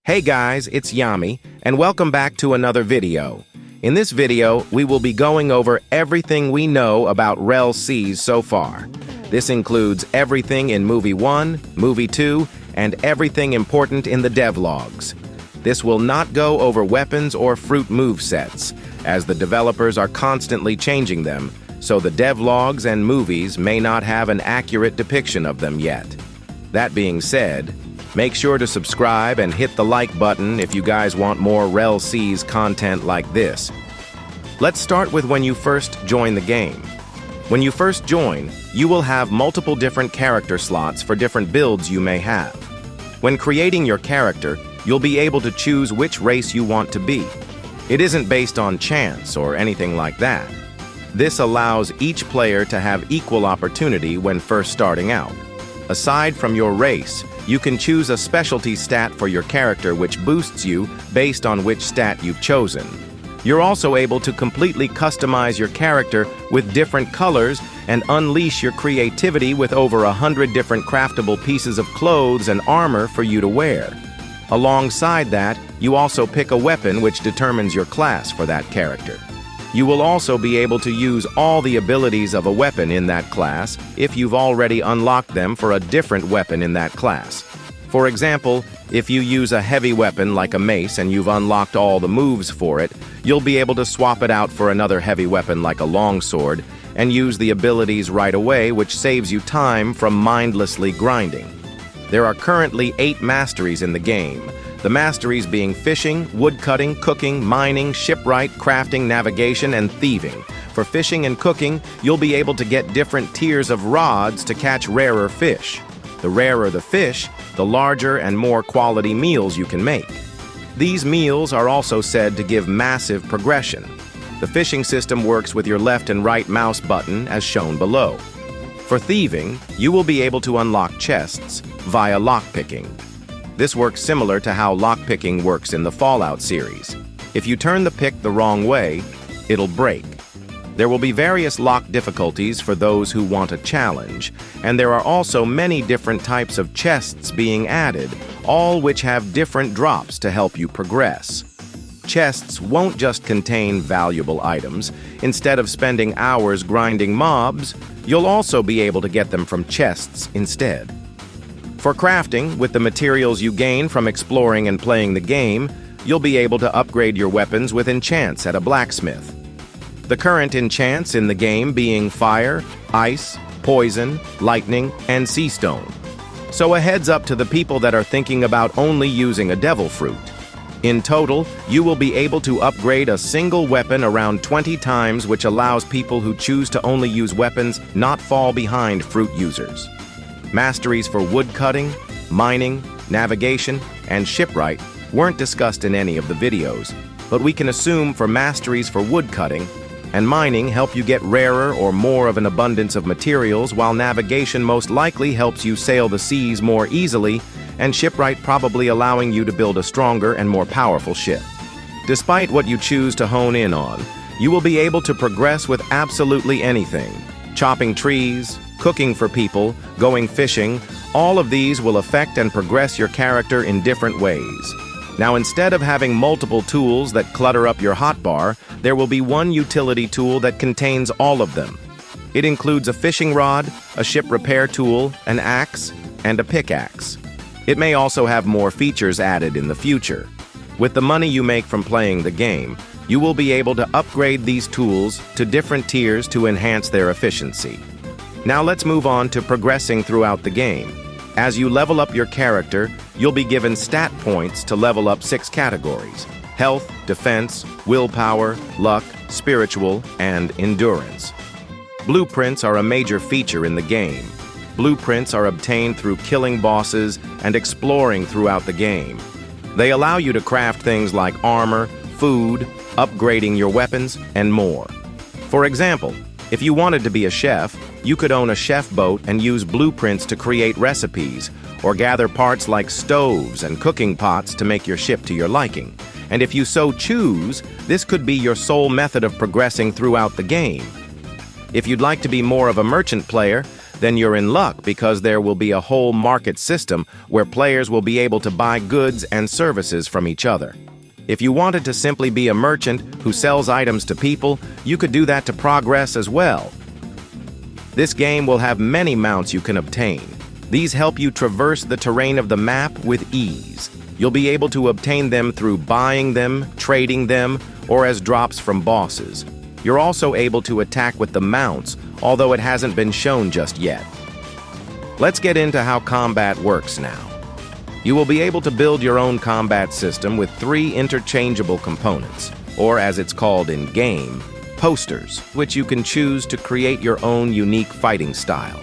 Hey guys, it's Yami, and welcome back to another video. In this video, we will be going over everything we know about RELL Seas so far. This includes everything in Movie 1, Movie 2, and everything important in the devlogs. This will not go over weapons or fruit movesets, as the developers are constantly changing them, so the devlogs and movies may not have an accurate depiction of them yet. That being said, make sure to subscribe and hit the like button if you guys want more RELL Seas content like this. Let's start with when you first join the game. When you first join, you will have multiple different character slots for different builds you may have. When creating your character, you'll be able to choose which race you want to be. It isn't based on chance or anything like that. This allows each player to have equal opportunity when first starting out. Aside from your race, you can choose a specialty stat for your character which boosts you based on which stat you've chosen. You're also able to completely customize your character with different colors and unleash your creativity with over 100 different craftable pieces of clothes and armor for you to wear. Alongside that, you also pick a weapon which determines your class for that character. You will also be able to use all the abilities of a weapon in that class if you've already unlocked them for a different weapon in that class. For example, if you use a heavy weapon like a mace and you've unlocked all the moves for it, you'll be able to swap it out for another heavy weapon like a longsword and use the abilities right away, which saves you time from mindlessly grinding. There are currently 8 masteries in the game. The masteries being fishing, woodcutting, cooking, mining, shipwright, crafting, navigation, and thieving. For fishing and cooking, you'll be able to get different tiers of rods to catch rarer fish. The rarer the fish, the larger and more quality meals you can make. These meals are also said to give massive progression. The fishing system works with your left and right mouse button as shown below. For thieving, you will be able to unlock chests via lockpicking. This works similar to how lockpicking works in the Fallout series. If you turn the pick the wrong way, it'll break. There will be various lock difficulties for those who want a challenge, and there are also many different types of chests being added, all which have different drops to help you progress. Chests won't just contain valuable items. Instead of spending hours grinding mobs, you'll also be able to get them from chests instead. For crafting, with the materials you gain from exploring and playing the game, you'll be able to upgrade your weapons with enchants at a blacksmith. The current enchants in the game being fire, ice, poison, lightning, and sea stone. So a heads up to the people that are thinking about only using a devil fruit. In total, you will be able to upgrade a single weapon around 20 times, which allows people who choose to only use weapons not fall behind fruit users. Masteries for woodcutting, mining, navigation, and shipwright weren't discussed in any of the videos, but we can assume for masteries for woodcutting and mining help you get rarer or more of an abundance of materials, while navigation most likely helps you sail the seas more easily, and shipwright probably allowing you to build a stronger and more powerful ship. Despite what you choose to hone in on, you will be able to progress with absolutely anything. Chopping trees, cooking for people, going fishing, all of these will affect and progress your character in different ways. Now, instead of having multiple tools that clutter up your hotbar, there will be one utility tool that contains all of them. It includes a fishing rod, a ship repair tool, an axe, and a pickaxe. It may also have more features added in the future. With the money you make from playing the game, you will be able to upgrade these tools to different tiers to enhance their efficiency. Now let's move on to progressing throughout the game. As you level up your character, you'll be given stat points to level up 6 categories: health, defense, willpower, luck, spiritual, and endurance. Blueprints are a major feature in the game. Blueprints are obtained through killing bosses and exploring throughout the game. They allow you to craft things like armor, food, upgrading your weapons, and more. For example, if you wanted to be a chef, you could own a chef boat and use blueprints to create recipes, or gather parts like stoves and cooking pots to make your ship to your liking. And if you so choose, this could be your sole method of progressing throughout the game. If you'd like to be more of a merchant player, then you're in luck because there will be a whole market system where players will be able to buy goods and services from each other. If you wanted to simply be a merchant who sells items to people, you could do that to progress as well. This game will have many mounts you can obtain. These help you traverse the terrain of the map with ease. You'll be able to obtain them through buying them, trading them, or as drops from bosses. You're also able to attack with the mounts, although it hasn't been shown just yet. Let's get into how combat works now. You will be able to build your own combat system with 3 interchangeable components, or as it's called in-game, posters, which you can choose to create your own unique fighting style.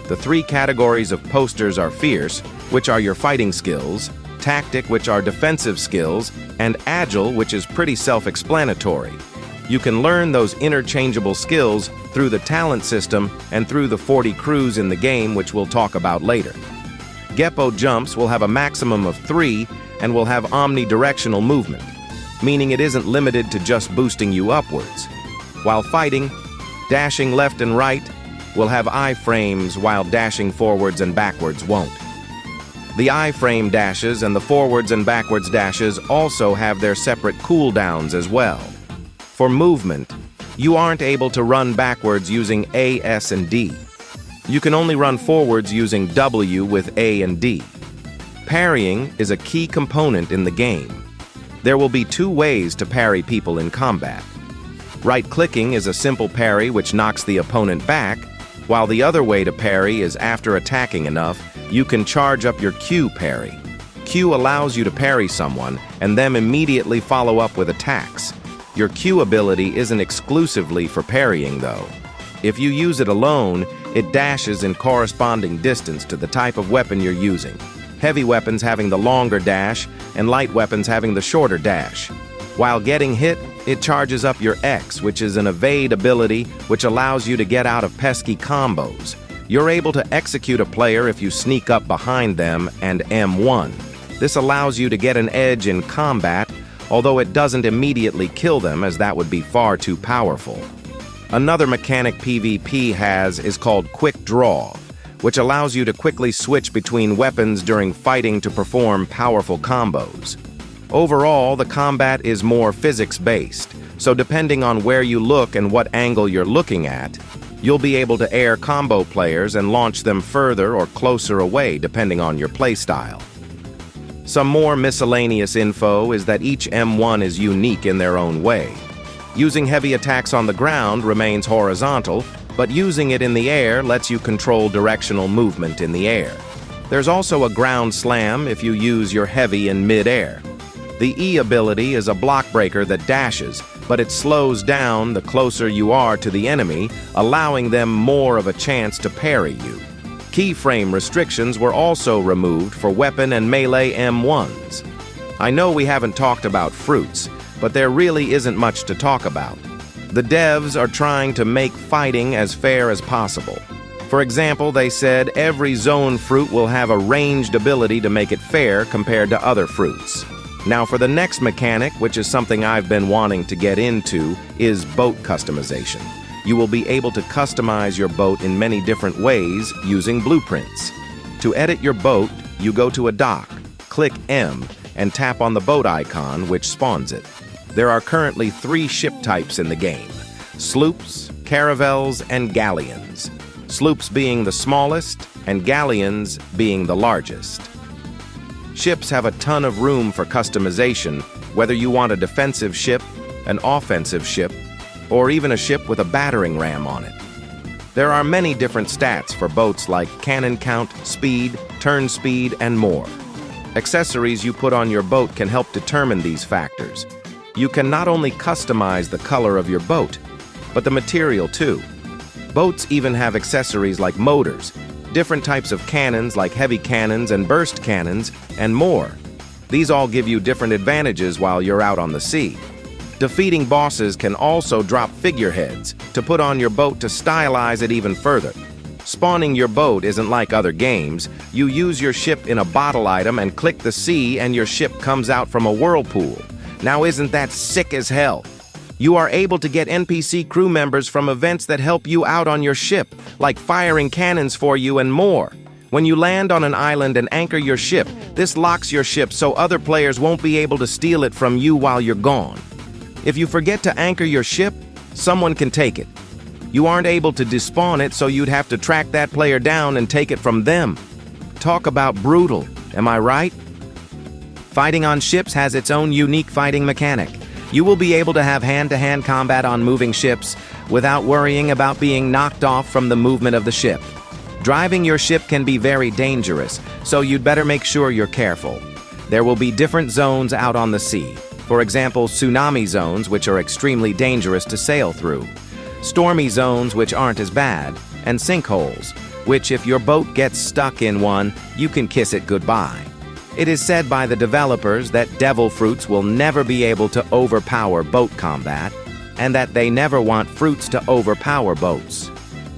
The 3 categories of posters are Fierce, which are your fighting skills, Tactic, which are defensive skills, and Agile, which is pretty self-explanatory. You can learn those interchangeable skills through the talent system and through the 40 crews in the game, which we'll talk about later. Geppo jumps will have a maximum of 3 and will have omnidirectional movement, meaning it isn't limited to just boosting you upwards. While fighting, dashing left and right will have iframes, while dashing forwards and backwards won't. The iframe dashes and the forwards and backwards dashes also have their separate cooldowns as well. For movement, you aren't able to run backwards using A, S, and D. You can only run forwards using W with A and D. Parrying is a key component in the game. There will be 2 ways to parry people in combat. Right-clicking is a simple parry which knocks the opponent back, while the other way to parry is after attacking enough, you can charge up your Q parry. Q allows you to parry someone and then immediately follow up with attacks. Your Q ability isn't exclusively for parrying though. If you use it alone, it dashes in corresponding distance to the type of weapon you're using. Heavy weapons having the longer dash and light weapons having the shorter dash. While getting hit, it charges up your X, which is an evade ability which allows you to get out of pesky combos. You're able to execute a player if you sneak up behind them, and M1. This allows you to get an edge in combat, although it doesn't immediately kill them as that would be far too powerful. Another mechanic PvP has is called Quick Draw, which allows you to quickly switch between weapons during fighting to perform powerful combos. Overall, the combat is more physics-based, so depending on where you look and what angle you're looking at, you'll be able to air combo players and launch them further or closer away depending on your playstyle. Some more miscellaneous info is that each M1 is unique in their own way. Using heavy attacks on the ground remains horizontal, but using it in the air lets you control directional movement in the air. There's also a ground slam if you use your heavy in mid-air. The E ability is a block breaker that dashes, but it slows down the closer you are to the enemy, allowing them more of a chance to parry you. Keyframe restrictions were also removed for weapon and melee M1s. I know we haven't talked about fruits, but there really isn't much to talk about. The devs are trying to make fighting as fair as possible. For example, they said every zone fruit will have a ranged ability to make it fair compared to other fruits. Now for the next mechanic, which is something I've been wanting to get into, is boat customization. You will be able to customize your boat in many different ways using blueprints. To edit your boat, you go to a dock, click M, and tap on the boat icon, which spawns it. There are currently 3 ship types in the game: sloops, caravels, and galleons. Sloops being the smallest, and galleons being the largest. Ships have a ton of room for customization, whether you want a defensive ship, an offensive ship, or even a ship with a battering ram on it. There are many different stats for boats like cannon count, speed, turn speed, and more. Accessories you put on your boat can help determine these factors. You can not only customize the color of your boat, but the material too. Boats even have accessories like motors, different types of cannons like heavy cannons and burst cannons, and more. These all give you different advantages while you're out on the sea. Defeating bosses can also drop figureheads to put on your boat to stylize it even further. Spawning your boat isn't like other games. You use your ship in a bottle item and click the C and your ship comes out from a whirlpool. Now isn't that sick as hell? You are able to get NPC crew members from events that help you out on your ship, like firing cannons for you and more. When you land on an island and anchor your ship, this locks your ship so other players won't be able to steal it from you while you're gone. If you forget to anchor your ship, someone can take it. You aren't able to despawn it, so you'd have to track that player down and take it from them. Talk about brutal, am I right? Fighting on ships has its own unique fighting mechanic. You will be able to have hand-to-hand combat on moving ships without worrying about being knocked off from the movement of the ship. Driving your ship can be very dangerous, so you'd better make sure you're careful. There will be different zones out on the sea. For example, tsunami zones, which are extremely dangerous to sail through. Stormy zones, which aren't as bad. And sinkholes, which if your boat gets stuck in one, you can kiss it goodbye. It is said by the developers that devil fruits will never be able to overpower boat combat, and that they never want fruits to overpower boats.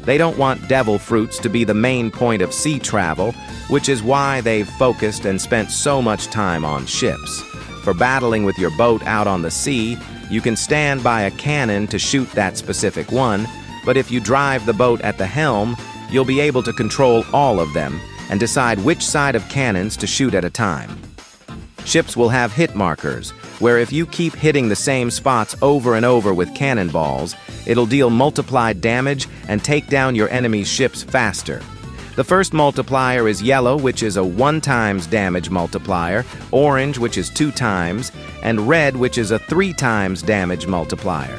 They don't want devil fruits to be the main point of sea travel, which is why they've focused and spent so much time on ships. For battling with your boat out on the sea, you can stand by a cannon to shoot that specific one, but if you drive the boat at the helm, you'll be able to control all of them and decide which side of cannons to shoot at a time. Ships will have hit markers, where if you keep hitting the same spots over and over with cannonballs, it'll deal multiplied damage and take down your enemy's ships faster. The first multiplier is yellow, which is a 1 times damage multiplier, orange, which is 2 times, and red, which is a 3 times damage multiplier.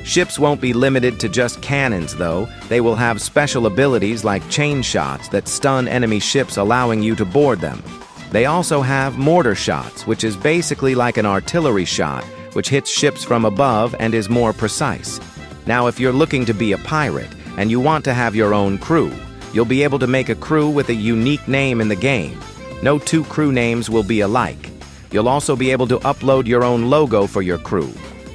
Ships won't be limited to just cannons, though. They will have special abilities like chain shots that stun enemy ships, allowing you to board them. They also have mortar shots, which is basically like an artillery shot, which hits ships from above and is more precise. Now, if you're looking to be a pirate and you want to have your own crew, you'll be able to make a crew with a unique name in the game. No 2 crew names will be alike. You'll also be able to upload your own logo for your crew.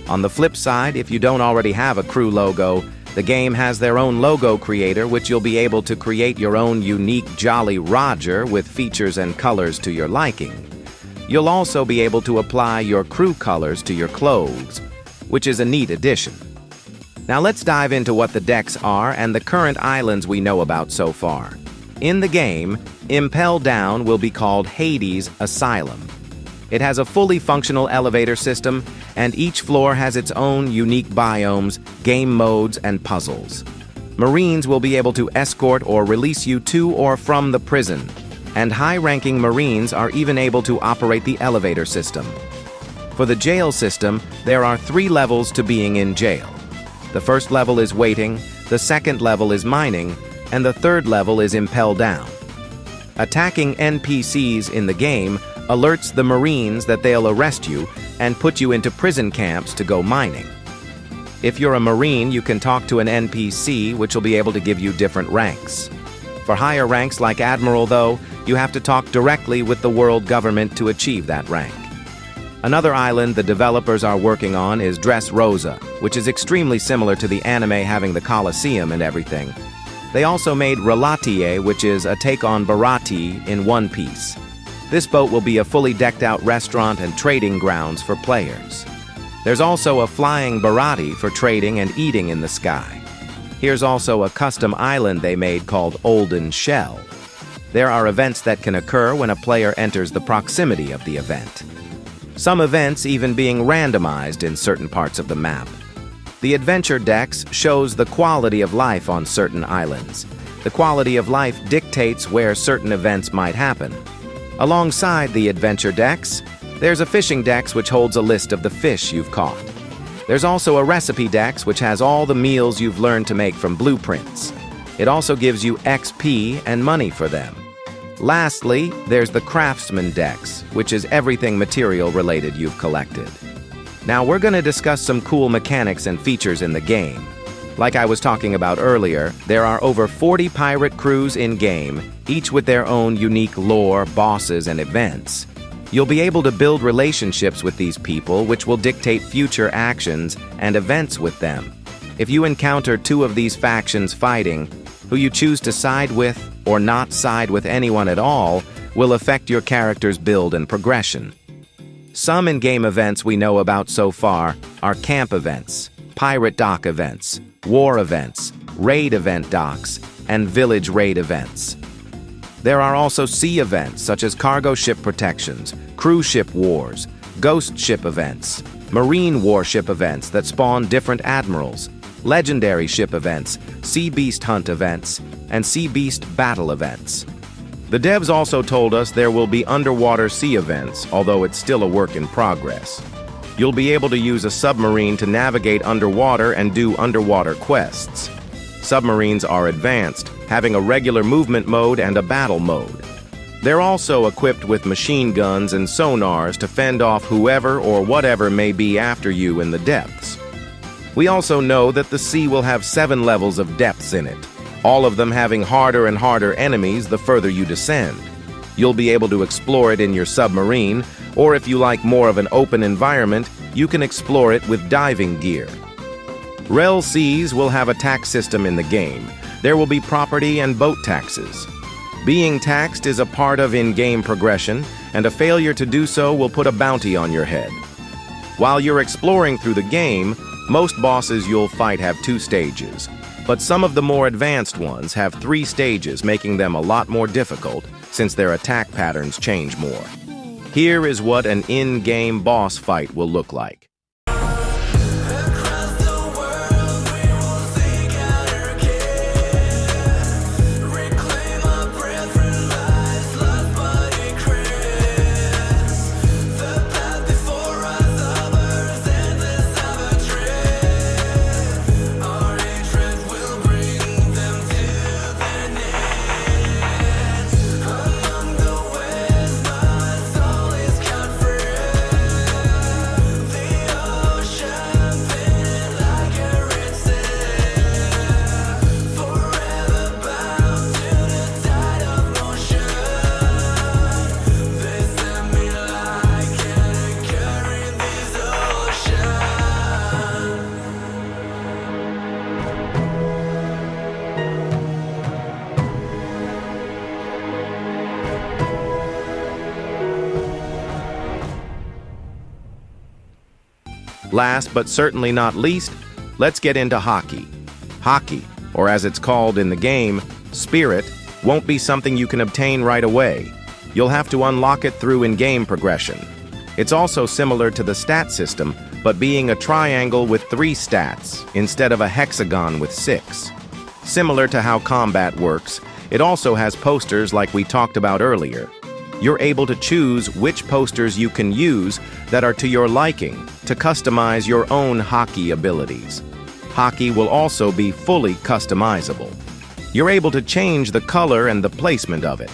On the flip side, if you don't already have a crew logo, the game has their own logo creator, which you'll be able to create your own unique Jolly Roger with features and colors to your liking. You'll also be able to apply your crew colors to your clothes, which is a neat addition. Now let's dive into what the decks are and the current islands we know about so far. In the game, Impel Down will be called Hades Asylum. It has a fully functional elevator system, and each floor has its own unique biomes, game modes, and puzzles. Marines will be able to escort or release you to or from the prison, and high-ranking Marines are even able to operate the elevator system. For the jail system, there are 3 levels to being in jail. The first level is waiting, the second level is mining, and the third level is Impel Down. Attacking NPCs in the game alerts the Marines that they'll arrest you and put you into prison camps to go mining. If you're a Marine, you can talk to an NPC, which will be able to give you different ranks. For higher ranks like Admiral, though, you have to talk directly with the world government to achieve that rank. Another island the developers are working on is Dressrosa, which is extremely similar to the anime, having the Colosseum and everything. They also made Relatier, which is a take on Barati in one piece. This boat will be a fully decked-out restaurant and trading grounds for players. There's also a flying Barati for trading and eating in the sky. Here's also a custom island they made called Olden Shell. There are events that can occur when a player enters the proximity of the event. Some events even being randomized in certain parts of the map. The Adventure Dex shows the quality of life on certain islands. The quality of life dictates where certain events might happen. Alongside the Adventure Dex, there's a Fishing Dex which holds a list of the fish you've caught. There's also a Recipe Dex which has all the meals you've learned to make from blueprints. It also gives you XP and money for them. Lastly, there's the Craftsman Dex, which is everything material related you've collected. Now we're going to discuss some cool mechanics and features in the game. Like I was talking about earlier, there are over 40 pirate crews in-game, each with their own unique lore, bosses, and events. You'll be able to build relationships with these people, which will dictate future actions and events with them. If you encounter 2 of these factions fighting, who you choose to side with or not side with anyone at all will affect your character's build and progression. Some in-game events we know about so far are camp events, pirate dock events, war events, raid event docks, and village raid events. There are also sea events such as cargo ship protections, cruise ship wars, ghost ship events, marine warship events that spawn different admirals, legendary ship events, sea beast hunt events, and sea beast battle events. The devs also told us there will be underwater sea events, although it's still a work in progress. You'll be able to use a submarine to navigate underwater and do underwater quests. Submarines are advanced, having a regular movement mode and a battle mode. They're also equipped with machine guns and sonars to fend off whoever or whatever may be after you in the depths. We also know that the sea will have 7 levels of depths in it, all of them having harder and harder enemies the further you descend. You'll be able to explore it in your submarine, or if you like more of an open environment, you can explore it with diving gear. RELL Seas will have a tax system in the game. There will be property and boat taxes. Being taxed is a part of in-game progression, and a failure to do so will put a bounty on your head. While you're exploring through the game, most bosses you'll fight have 2 stages, but some of the more advanced ones have 3 stages, making them a lot more difficult since their attack patterns change more. Here is what an in-game boss fight will look like. Last but certainly not least, let's get into Haki. Haki, or as it's called in the game, Spirit, won't be something you can obtain right away. You'll have to unlock it through in-game progression. It's also similar to the stat system, but being a triangle with 3 stats instead of a hexagon with 6. Similar to how combat works, it also has posters like we talked about earlier. You're able to choose which posters you can use that are to your liking to customize your own Haki abilities. Haki will also be fully customizable. You're able to change the color and the placement of it.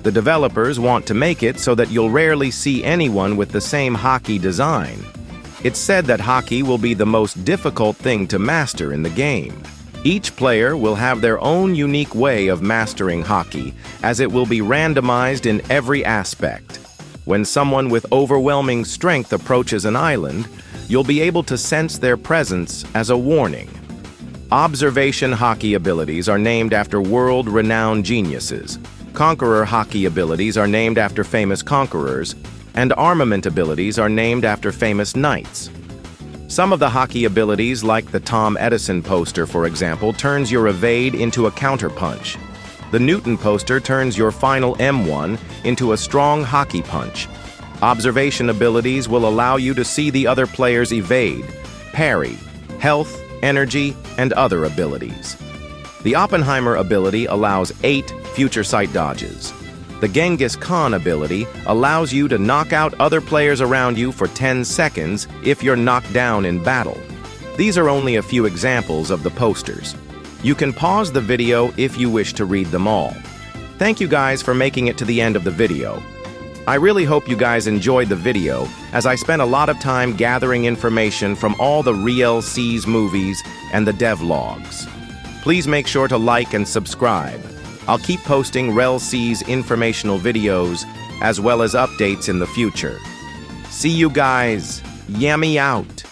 The developers want to make it so that you'll rarely see anyone with the same Haki design. It's said that Haki will be the most difficult thing to master in the game. Each player will have their own unique way of mastering Haki, as it will be randomized in every aspect. When someone with overwhelming strength approaches an island, you'll be able to sense their presence as a warning. Observation Haki abilities are named after world-renowned geniuses. Conqueror Haki abilities are named after famous conquerors, and armament abilities are named after famous knights. Some of the Haki abilities, like the Tom Edison poster, for example, turns your evade into a counterpunch. The Newton poster turns your final M1 into a strong Haki punch. Observation abilities will allow you to see the other player's evade, parry, health, energy, and other abilities. The Oppenheimer ability allows 8 future sight dodges. The Genghis Khan ability allows you to knock out other players around you for 10 seconds if you're knocked down in battle. These are only a few examples of the posters. You can pause the video if you wish to read them all. Thank you guys for making it to the end of the video. I really hope you guys enjoyed the video, as I spent a lot of time gathering information from all the RELL Seas movies and the devlogs. Please make sure to like and subscribe. I'll keep posting RELL Seas informational videos as well as updates in the future. See you guys. Yummy out.